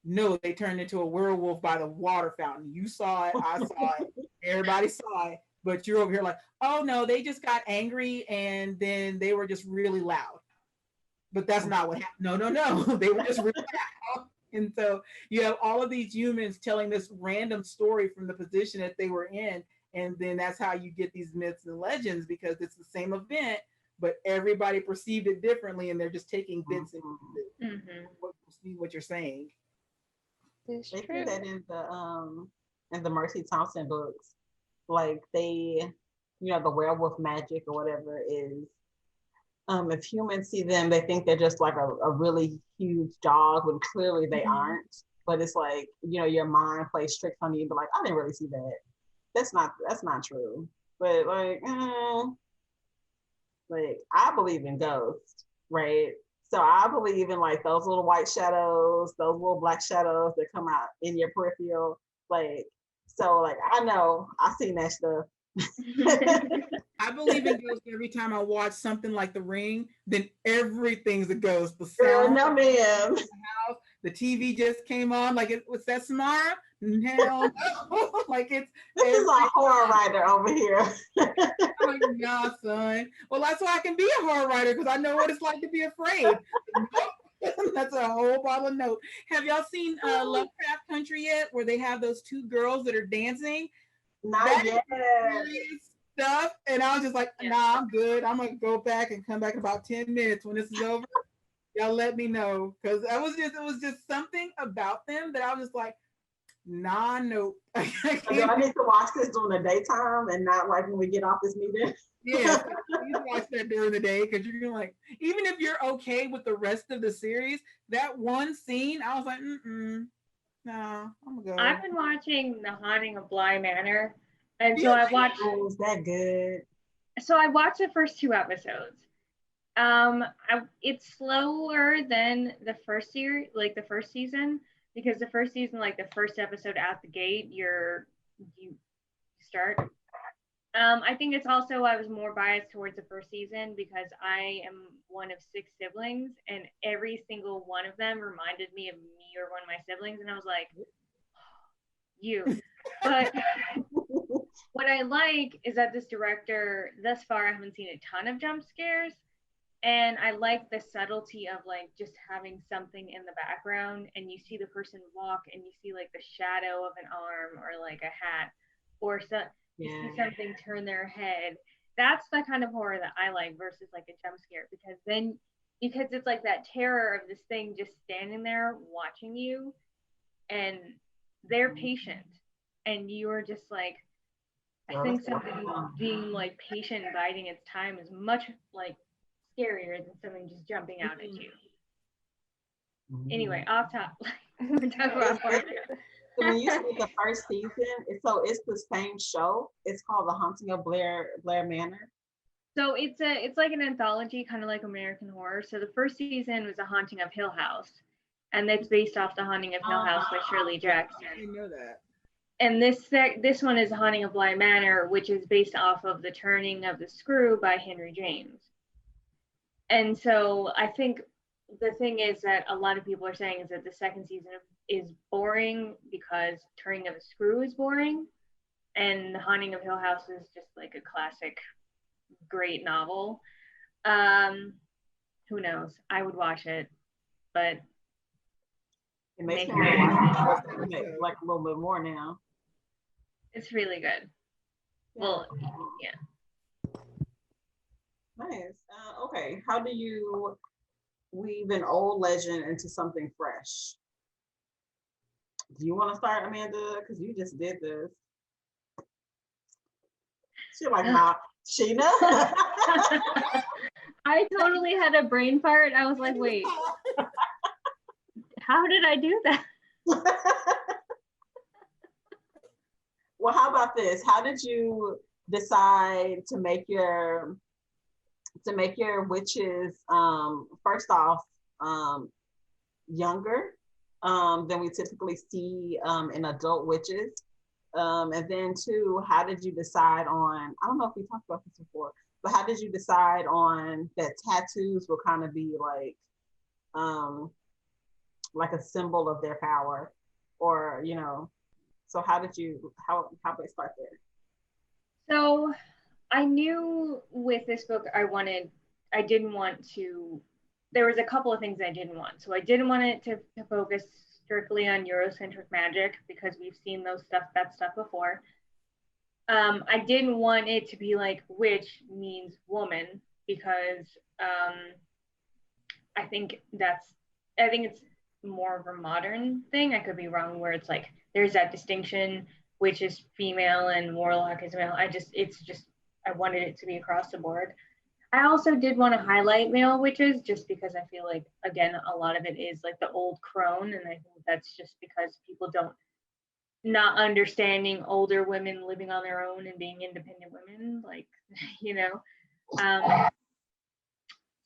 Speaker 3: No, they turned into a werewolf by the water fountain. You saw it, I saw it, everybody saw it, but you're over here like, oh no, they just got angry and then they were just really loud. But that's not what happened. No, no, no. They were just really loud. And so you have all of these humans telling this random story from the position that they were in. And then that's how you get these myths and legends because it's the same event, but everybody perceived it differently and they're just taking bits and pieces. What you're saying.
Speaker 2: It's
Speaker 1: They
Speaker 2: true.
Speaker 1: do that in the Mercy Thompson books. Like the werewolf magic or whatever is, if humans see them, they think they're just like a really huge dog when clearly they aren't. But it's like, your mind plays tricks on you, but like, I didn't really see that. That's not true. But like I believe in ghosts, right? So I believe in like those little white shadows, those little black shadows that come out in your peripheral. Like, so like I know I've seen that stuff.
Speaker 3: I believe in ghosts every time I watch something like The Ring, then everything's a ghost. The
Speaker 1: Girl,
Speaker 3: sound,
Speaker 1: no ma'am.
Speaker 3: the TV just came on, like was that Samara? Hell no. Like
Speaker 1: This is a horror writer over here.
Speaker 3: I'm like, nah, son. Well, that's why I can be a horror writer because I know what it's like to be afraid. That's a whole bottle of note. Have y'all seen Lovecraft Country yet, where they have those two girls that are dancing?
Speaker 1: Not yet.
Speaker 3: Stuff, and I was just like, nah, I'm good. I'm gonna go back and come back in about 10 minutes when this is over. Y'all let me know because it was just something about them that I was just like, nah, nope.
Speaker 1: Do I need to watch this during the daytime and not like when we get off this meeting?
Speaker 3: Yeah, you watch that during the day because you're like, even if you're okay with the rest of the series, that one scene, I was like, no, I'm gonna go.
Speaker 4: I've been watching The Haunting of Bly Manor, and so I've watched.
Speaker 1: Oh, is that good?
Speaker 4: So I watched the first 2 episodes. It's slower than the first series, like the first season, because the first season, like the first episode out the gate, you start. I think it's also I was more biased towards the first season because I am one of 6 siblings, and every single one of them reminded me of me or one of my siblings, and I was like, you. But what I like is that this director, thus far, I haven't seen a ton of jump scares, and I like the subtlety of like just having something in the background, and you see the person walk, and you see like the shadow of an arm or like a hat, or so you see something turn their head. That's the kind of horror that I like versus like a jump scare, because it's like that terror of this thing just standing there watching you, and they're patient, and you're just like, I think something being like patient and biding its time is much like scarier than something just jumping out at you. Anyway, off top. We're talking about horror.
Speaker 1: So when you see the first season, it's the same show. It's called The Haunting of Blair Manor.
Speaker 4: So it's like an anthology, kind of like American Horror. So the first season was The Haunting of Hill House, and it's based off The Haunting of Hill House by Shirley Jackson.
Speaker 3: I didn't know that.
Speaker 4: And this one is The Haunting of Bly Manor, which is based off of The Turning of the Screw by Henry James. And so I think the thing is that a lot of people are saying is that the second season is boring because Turning of the Screw is boring, and The Haunting of Hill House is just like a classic, great novel. Who knows? I would watch it, but
Speaker 1: it makes me watch it like a little bit more now.
Speaker 4: It's really good. Yeah. Well, yeah.
Speaker 1: Nice. Okay, how do you weave an old legend into something fresh? Do you want to start, Amanda? Because you just did this. She's like, nah, Sheena.
Speaker 4: I totally had a brain fart. I was like, wait, how did I do that?
Speaker 1: Well, how about this? How did you decide to make your witches first off younger than we typically see in adult witches, and then two, how did you decide on, I don't know if we talked about this before, but how did you decide on that tattoos will kind of be like a symbol of their power, or so how did they start there?
Speaker 4: So I knew with this book I didn't want to, there was a couple of things I didn't want. So I didn't want it to focus strictly on Eurocentric magic because we've seen that stuff before. I didn't want it to be like witch means woman because I think it's more of a modern thing. I could be wrong where it's like there's that distinction, witch is female and warlock is male. I wanted it to be across the board. I also did want to highlight male witches just because I feel like, again, a lot of it is like the old crone, and I think that's just because people not understanding older women living on their own and being independent women, like,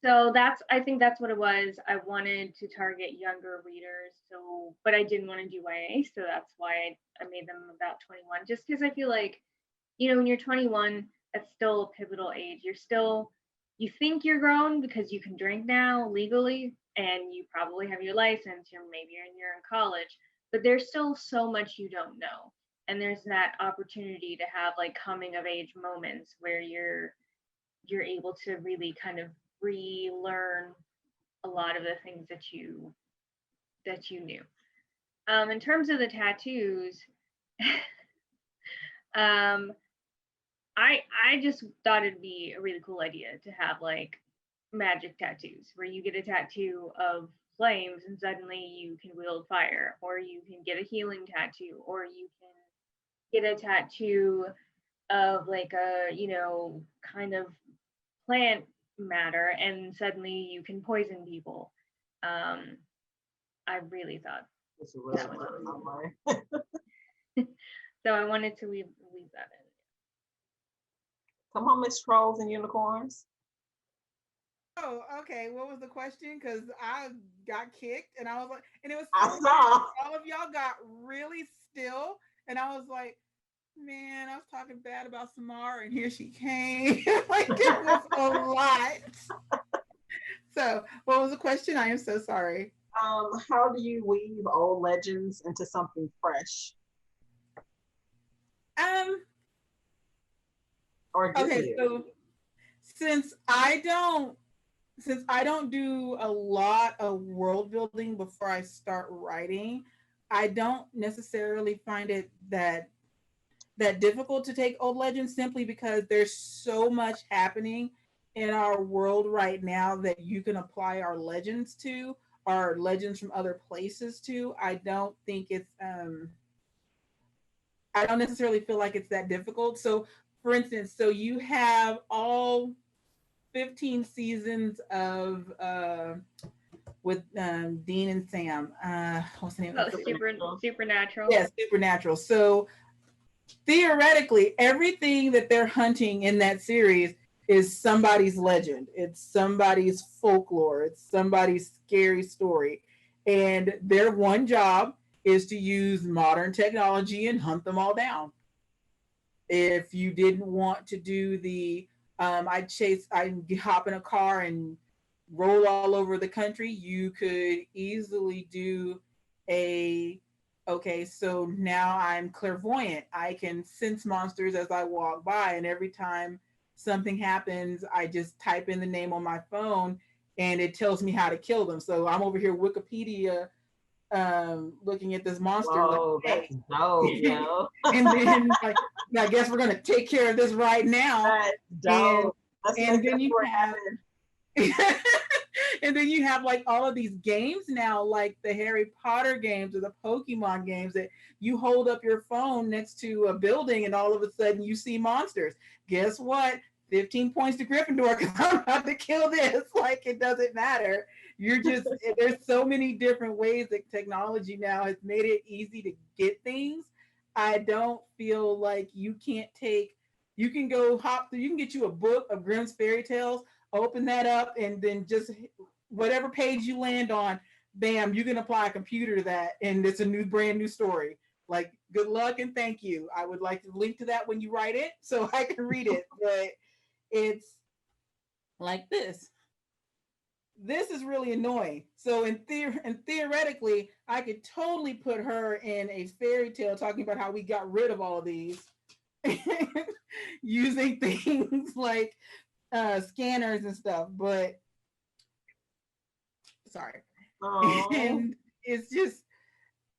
Speaker 4: So I think that's what it was. I wanted to target younger readers, but I didn't want to do YA, so that's why I made them about 21, just because I feel like, when you're 21, that's still a pivotal age. You think you're grown because you can drink now legally, and you probably have your license, you're in college, but there's still so much you don't know. And there's that opportunity to have like coming of age moments where you're able to really kind of relearn a lot of the things that you knew. In terms of the tattoos, I just thought it'd be a really cool idea to have like magic tattoos where you get a tattoo of flames and suddenly you can wield fire, or you can get a healing tattoo, or you can get a tattoo of like a kind of plant matter and suddenly you can poison people. I really thought that was awesome. So I wanted to leave that in.
Speaker 1: Come on, Miss Trolls and Unicorns.
Speaker 3: Oh, okay. What was the question? Because I got kicked, and I was like, and it was
Speaker 1: I
Speaker 3: so weird.
Speaker 1: saw.
Speaker 3: All of y'all got really still, and I was like, man, I was talking bad about Samara, and here she came. Like it was a lot. So, what was the question? I am so sorry.
Speaker 1: How do you weave old legends into something fresh?
Speaker 3: Um.
Speaker 1: Or do
Speaker 3: Okay.
Speaker 1: you?
Speaker 3: So since I don't do a lot of world building before I start writing, I don't necessarily find it that difficult to take old legends simply because there's so much happening in our world right now that you can apply our legends to, our legends from other places to. I don't necessarily feel like it's that difficult. So for instance, so you have all 15 seasons of with Dean and Sam. What's the name?
Speaker 4: Oh, supernatural.
Speaker 3: Yes, Supernatural. So theoretically, everything that they're hunting in that series is somebody's legend. It's somebody's folklore. It's somebody's scary story. And their one job is to use modern technology and hunt them all down. If you didn't want to do the I hop in a car and roll all over the country, you could easily do a okay, so now I'm clairvoyant. I can sense monsters as I walk by, and every time something happens, I just type in the name on my phone and it tells me how to kill them. So I'm over here Wikipedia looking at this monster.
Speaker 1: Whoa,
Speaker 3: like, hey.
Speaker 1: that's dope, yo.
Speaker 3: And then like, I guess we're gonna take care of this right now.
Speaker 1: That's dope.
Speaker 3: And then you have and then you have like all of these games now, like the Harry Potter games or the Pokemon games that you hold up your phone next to a building and all of a sudden you see monsters. Guess what? 15 points to Gryffindor because I'm about to kill this. Like it doesn't matter. You're just there's so many different ways that technology now has made it easy to get things. I don't feel like you can go hop through, you can get you a book of Grimm's fairy tales, open that up, and then just whatever page you land on, bam, you can apply a computer to that, and it's a brand new story. Like, good luck and thank you. I would like to link to that when you write it so I can read it, but it's like this. This is really annoying. So theoretically, I could totally put her in a fairy tale talking about how we got rid of all of these using things like scanners and stuff, but sorry. And it's just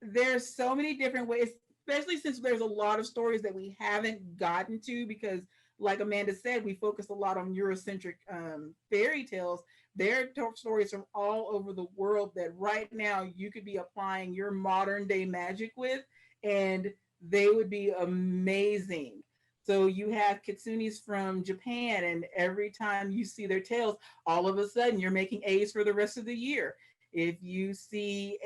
Speaker 3: there's so many different ways, especially since there's a lot of stories that we haven't gotten to because like Amanda said, we focus a lot on Eurocentric fairy tales. There are stories from all over the world that right now you could be applying your modern day magic with, and they would be amazing. So you have kitsunes from Japan, and every time you see their tales, all of a sudden you're making A's for the rest of the year. If you see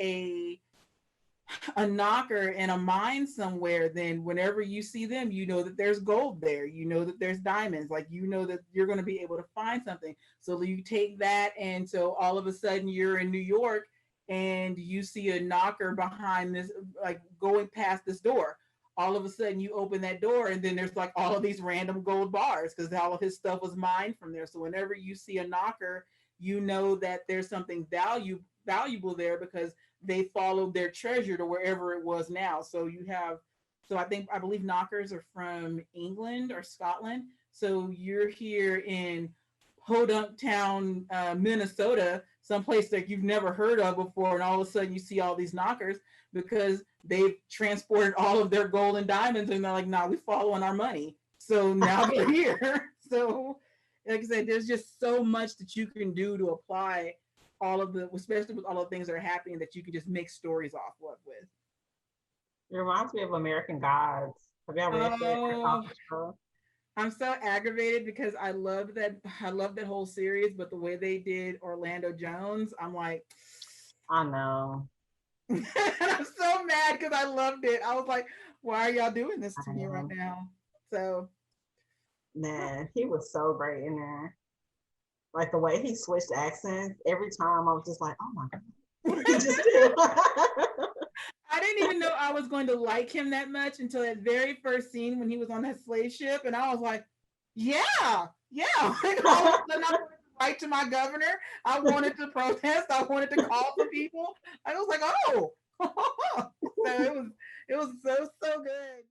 Speaker 3: a knocker in a mine somewhere, then whenever you see them, you know that there's gold there. You know that there's diamonds. Like you know that you're going to be able to find something. So you take that, and so all of a sudden you're in New York, and you see a knocker behind this, like going past this door. All of a sudden you open that door, and then there's like all of these random gold bars because all of his stuff was mined from there. So whenever you see a knocker, you know that there's something valuable there because they followed their treasure to wherever it was now. So I believe knockers are from England or Scotland. So you're here in Podunk Town, Minnesota, someplace that you've never heard of before, and all of a sudden you see all these knockers because they've transported all of their gold and diamonds, and they're like, "Nah, we following our money." So now they're here. So, like I said, there's just so much that you can do to apply all of the, especially with all the things that are happening, that you can just make stories off with.
Speaker 1: It reminds me of American Gods. Have y'all read that?
Speaker 3: I'm so aggravated because I love that whole series, but the way they did Orlando Jones, I'm like,
Speaker 1: I know.
Speaker 3: I'm so mad because I loved it. I was like, why are y'all doing this to me right now? So,
Speaker 1: man, he was so great in there. Like the way he switched accents every time, I was just like, oh my god. You just did.
Speaker 3: I didn't even know I was going to like him that much until that very first scene when he was on that slave ship, and I was like, yeah. Like, all of a sudden, I wanted to write to my governor. I wanted to protest. I wanted to call for people. I was like, oh. So it was so good.